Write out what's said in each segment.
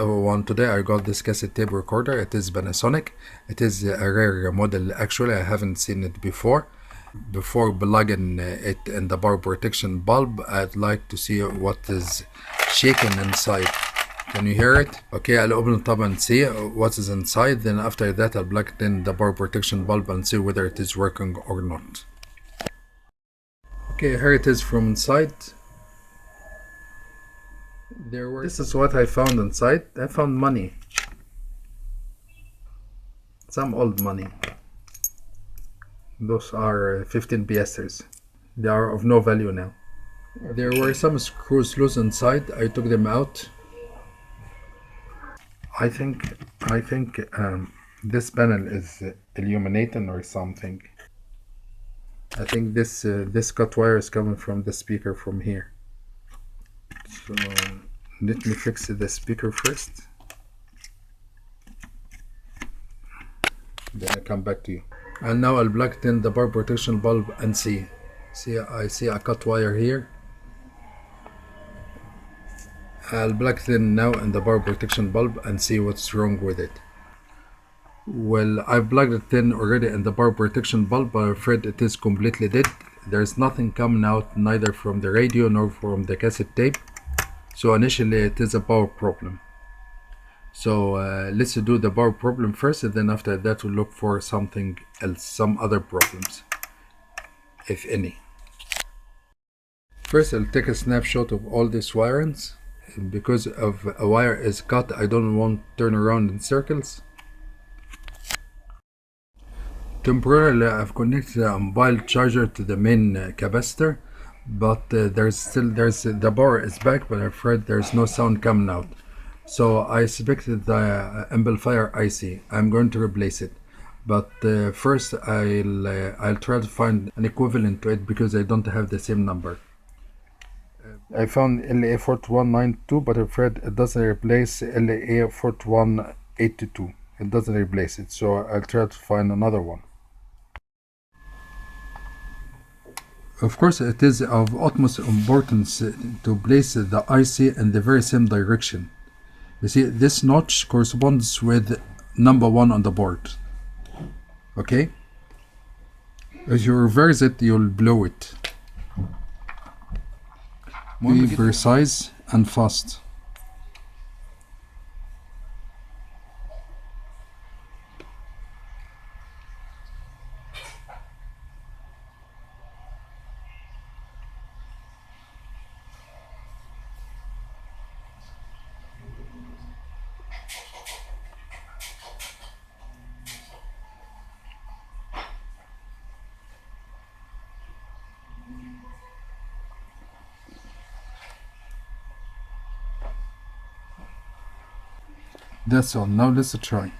everyone, today I got this cassette tape recorder. It is Panasonic. It is a rare model. Actually, I haven't seen it before. Before plugging it in the power protection bulb, I'd like to see what is shaking inside. Can you hear it? Okay, I'll open it up and see what is inside. Then after that, I'll plug it in the power protection bulb and see whether it is working or not. Okay, here it is from inside. This is what I found inside. I found money. Some old money. Those are 15 piastres. They are of no value now. There were some screws loose inside. I took them out. I think this panel is illuminating or something. I think this cut wire is coming from the speaker from here. So let me fix the speaker first. Then I come back to you. And now I'll plug in the power protection bulb and see. I see a cut wire here. I'll plug it in now in the power protection bulb and see what's wrong with it. Well, I've plugged it in already in the power protection bulb, but I'm afraid it is completely dead. There's nothing coming out, neither from the radio nor from the cassette tape. So initially it is a power problem. So let's do the power problem first, and then after that we'll look for something else, some other problems, if any. First I'll take a snapshot of all these wirings. Because of a wire is cut, I don't want to turn around in circles. Temporarily I've connected a mobile charger to the main capacitor, but the power is back, but I'm afraid there's no sound coming out. So I suspected the amplifier IC. I'm going to replace it, but first I'll try to find an equivalent to it because I don't have the same number. I found LA4192, but I'm afraid it doesn't replace LA4182. It doesn't replace it, so I'll try to find another one. Of course, it is of utmost importance to place the IC in the very same direction. You see, this notch corresponds with number 1 on the board. Okay? If you reverse it, you'll blow it. Be precise and fast. That's all. Now let's try.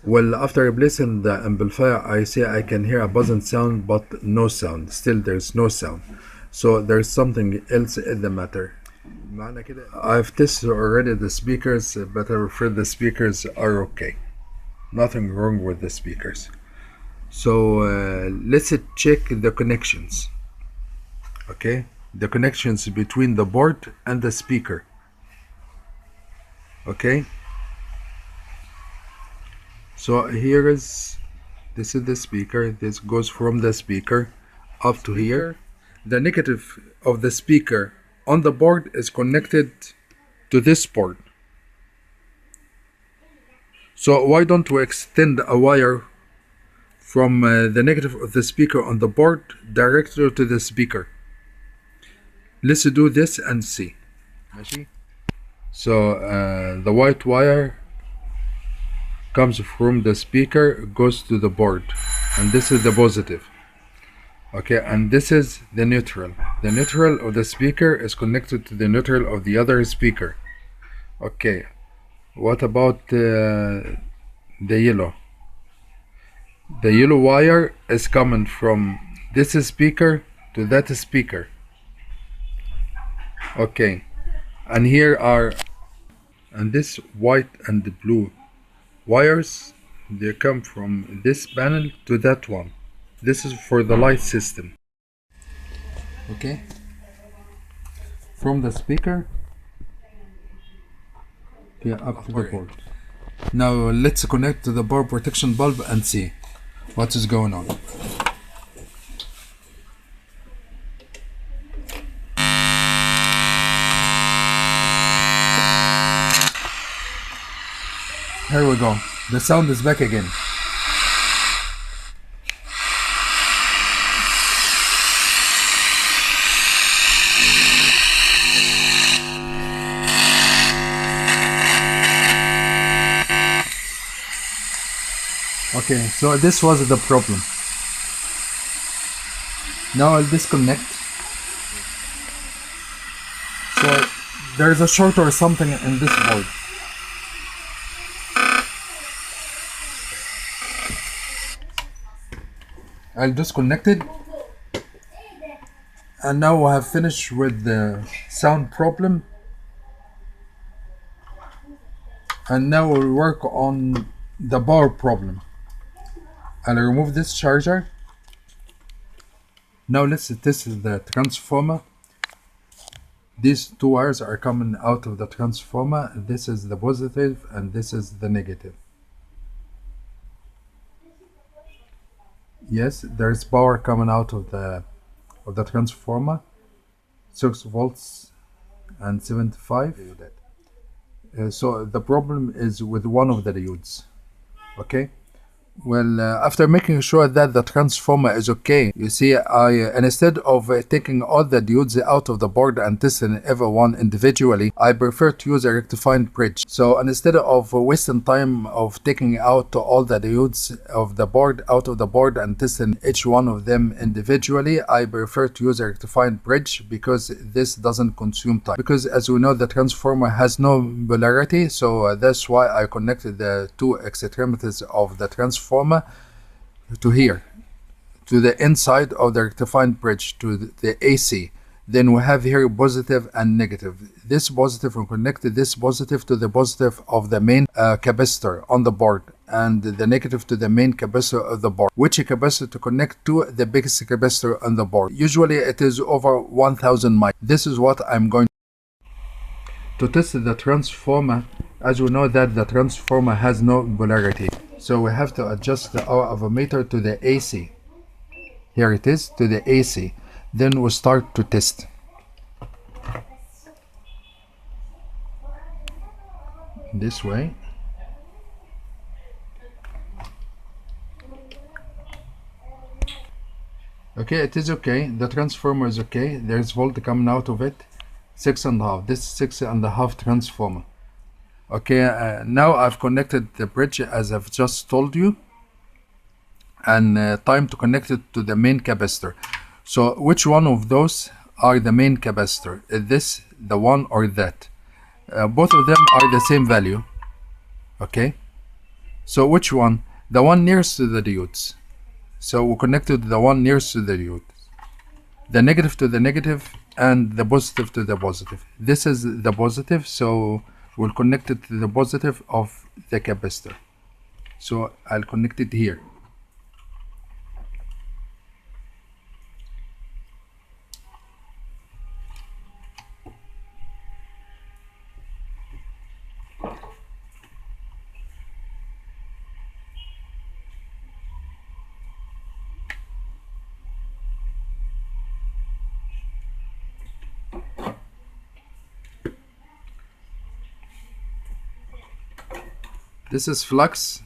Well, after replacing the amplifier IC, I can hear a buzzing sound but no sound. Still there's no sound. So there's something else in the matter. I've tested already the speakers, but I'm afraid the speakers are okay. Nothing wrong with the speakers. So let's check the connections. Okay, the connections between the board and the speaker. Okay, so this is the speaker. This goes from the speaker up to here. The negative of the speaker on the board is connected to this board. So why don't we extend a wire from the negative of the speaker on the board directly to the speaker? Let's do this and see. So the white wire comes from the speaker, goes to the board, and this is the positive. Okay, and this is the neutral. The neutral of the speaker is connected to the neutral of the other speaker. Okay, what about the yellow? The yellow wire is coming from this speaker to that speaker. Okay, and here are, and this white and the blue wires, they come from this panel to that one. This is for the light system. Okay, from the speaker, okay, up to the board. Now let's connect to the power protection bulb and see what is going on. Here we go. The sound is back again. Okay, so this was the problem. Now I'll disconnect. So there's a short or something in this board. I'll disconnect it. And now I have finished with the sound problem. And now we'll work on the power problem. I'll remove this charger. Now let's test the transformer. These two wires are coming out of the transformer. This is the positive and this is the negative. Yes, there's power coming out of the transformer. 6 volts and 75. So the problem is with one of the diodes. Okay. Well, after making sure that the transformer is okay, you see, instead of taking all the diodes out of the board and testing every one individually, I prefer to use a rectifying bridge. So instead of wasting time of taking out all the diodes of the board out of the board and testing each one of them individually, I prefer to use a rectifying bridge because this doesn't consume time. Because as we know, the transformer has no polarity, so that's why I connected the two extremities of the transformer to here, to the inside of the rectifying bridge, to the AC. Then we have here positive and negative. This positive will connect this positive to the positive of the main capacitor on the board, and the negative to the main capacitor of the board. Which capacitor to connect to the biggest capacitor on the board? Usually it is over 1000 mic. This is what I'm going to test the transformer. As we know that the transformer has no polarity, so we have to adjust our avometer to the AC. Here it is, to the AC. Then we'll start to test. This way. Okay, it is okay. The transformer is okay. There's volt coming out of it. 6.5. This is 6.5 transformer. Okay, now I've connected the bridge as I've just told you, and time to connect it to the main capacitor. So which one of those are the main capacitor? Is this the one or that? Both of them are the same value. Okay, so which one? The one nearest to the diodes. So we connected the one nearest to the diode. The negative to the negative and the positive to the positive. This is the positive, so we'll connect it to the positive of the capacitor. So I'll connect it here. This is flux.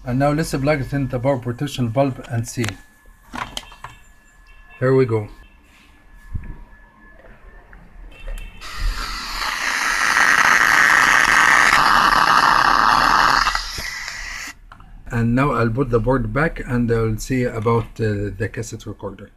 And now let's plug it in the power protection bulb and see. Here we go. And now I'll put the board back and I'll see about the cassette recorder.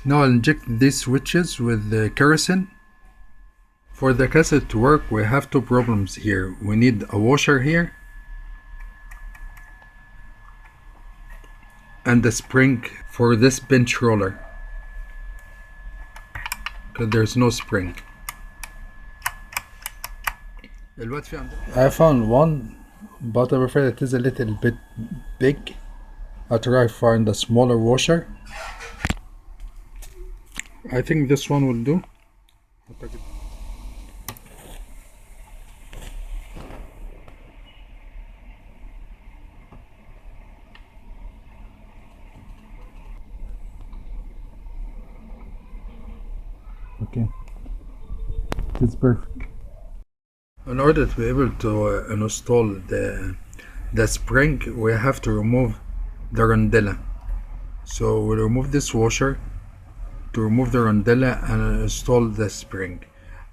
Now I'll inject these switches with the kerosene. For the cassette to work, we have two problems here. We need a washer here and a spring for this bench roller, because there's no spring. I found one, but I'm afraid it is a little bit big. I'll try to find a smaller washer. I think this one will do. Okay, it's perfect. In order to be able to install the spring, we have to remove the rondella. So we'll remove this washer to remove the rondella and install the spring.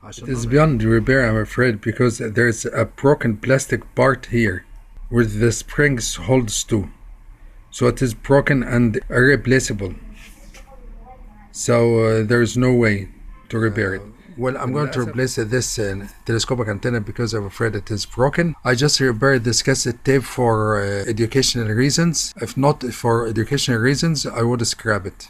It is beyond repair, I'm afraid, because there's a broken plastic part here where the springs holds to. So it is broken and irreplaceable. So there's no way to repair it. Well, I'm going to replace this telescopic antenna because I'm afraid it is broken. I just repaired this cassette tape for educational reasons. If not for educational reasons, I would scrap it,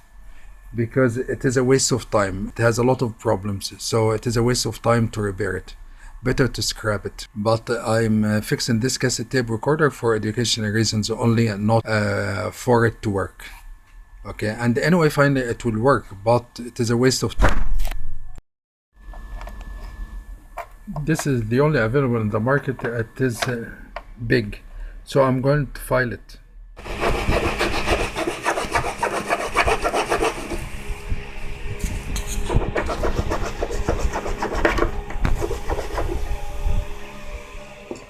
because it is a waste of time. It has a lot of problems, so it is a waste of time to repair it. Better to scrap it. But I'm fixing this cassette tape recorder for educational reasons only, and not for it to work. Okay, and anyway, finally it will work, but it is a waste of time. This is the only available in the market. It is big, so I'm going to file it.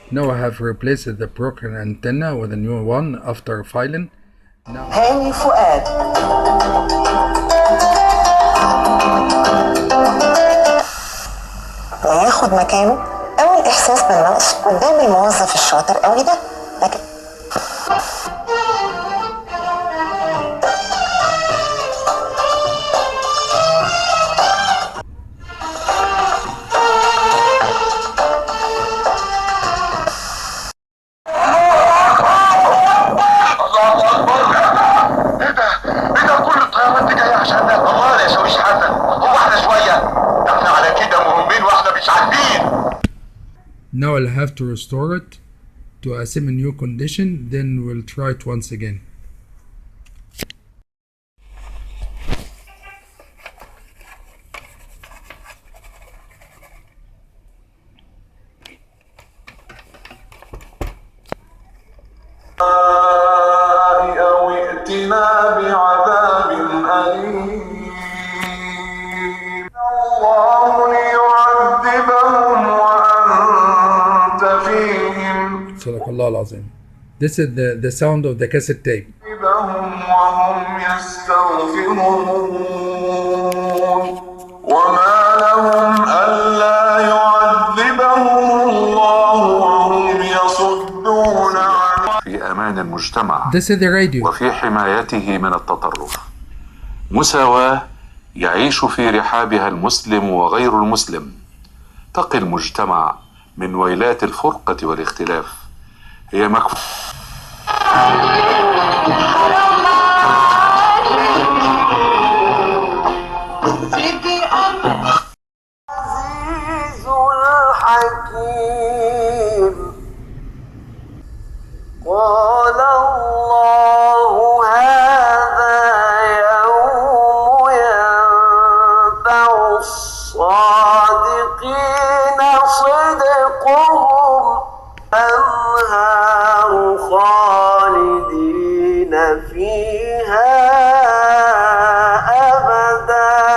Now I have replaced the broken antenna with a new one after filing. Now هاني فؤاد ياخد مكانه أول إحساس بالنقص قدام الموظف الشاطر قوي ده، لكن now I'll have to restore it to a semi-new condition, then we'll try it once again. أو ائتنا بعذاب أليم الله ليعذبهم وأنت فيهم. Sadaqallah al-Azim. This is the sound of the cassette tape. وهم يستغفرون وما لهم ألا يعذبهم الله وهم يصدون عن في أمان المجتمع. This is the radio. وفي حمايته من التطرف. مساواة يعيش في رحابها المسلم وغير المسلم. تقي المجتمع من ويلات الفرقة والاختلاف. هي مكفوفة عزيز الحكيم قال الله هذا يوم ينفع الصادقين صدقهم أنهار خالدين فيها أبدا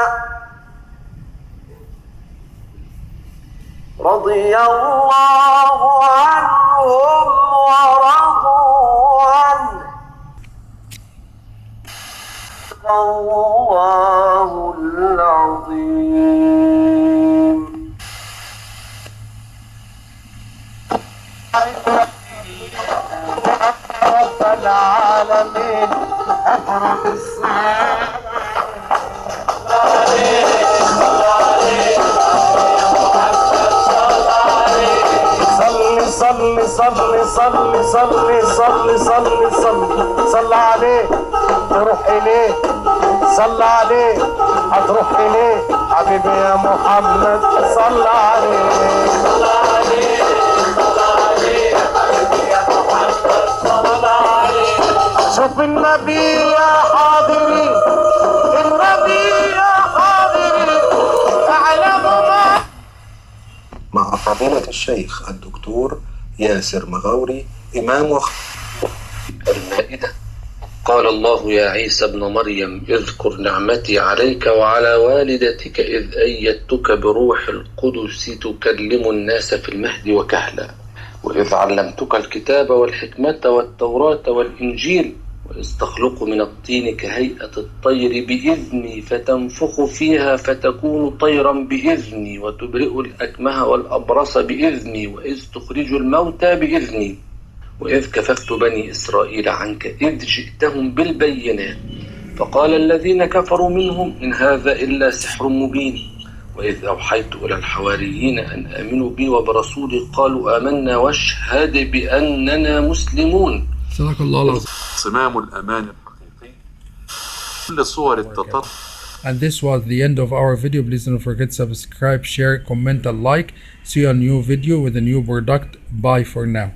رضي الله عنهم ورضوا عنه الله العظيم. العالمين أفرد السلام صلي صلي صلي صلي صلي صلي صلي صلي عليه تروح إليه صلي عليه هتروح إليه حبيبي يا محمد صلي عليه صلي عليه صلي عليه حبيبي يا محمد صلي عليه شوف النبي يا حاضرين النبي يا حاضرين أعلم ما مع فضيلة الشيخ الدكتور ياسر مغاوري إمام المائدة. قال الله يا عيسى ابن مريم اذكر نعمتي عليك وعلى والدتك إذ أيدتك بروح القدس تكلم الناس في المهد وكهلا وإذ علمتك الكتاب والحكمة والتوراة والإنجيل وإذ تخلق من الطين كهيئة الطير بإذني فتنفخ فيها فتكون طيرا بإذني وتبرئ الأكمه والأبرص بإذني وإذ تخرج الموتى بإذني وإذ كففت بني إسرائيل عنك إذ جئتهم بالبينات فقال الذين كفروا منهم إن هذا إلا سحر مبين وإذ أوحيت إلى الحواريين أن آمنوا بي وبرسولي قالوا آمنا واشهد بأننا مسلمون. صدق الله العظيم. صمام الأمان الحقيقي كل صور التطرف. And this was the end of our video. Please don't forget to subscribe, share, comment and like. See you on a new video with a new product. Bye for now.